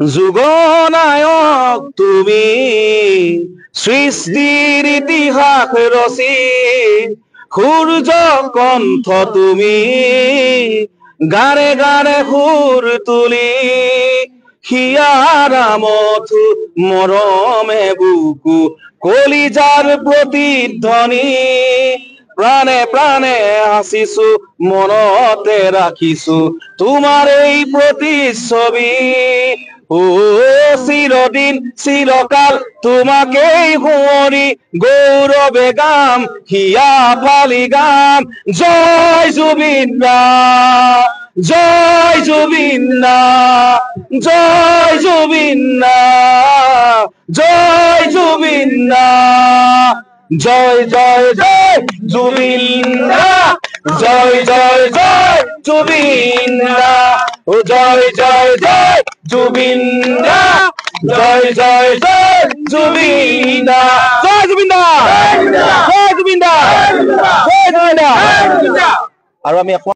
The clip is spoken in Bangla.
যুগনায়ক তুমি সৃষ্টির ইতিহাস রচি সূর্য কণ্ঠ তুমি গানে গানে সুর তুলি হিয়ারা মথু মরমে বুকু কলিজার প্রতিধ্বনি প্রাণে প্রাণে আসিছু মনতে রাখিছু তোমার এই প্রতিচ্ছবি ও চিরদিন চিরকাল তোমাকেই শুৱৰি গৌৰৱে গাম হিয়া ফালি গাম জয় জুবিন দা জয় জুবিন দা জয় জুবিন দা জয় জুবিন দা জয় জয় জয় জুবিন দা জয় জয় জয় জুবিন দা ও জয় জয় জয় জুবিন দা জয় জয় জয় জুবিন দা জয় জুবিন দা জয় জুবিন দা জয় জুবিন দা আৰু আমি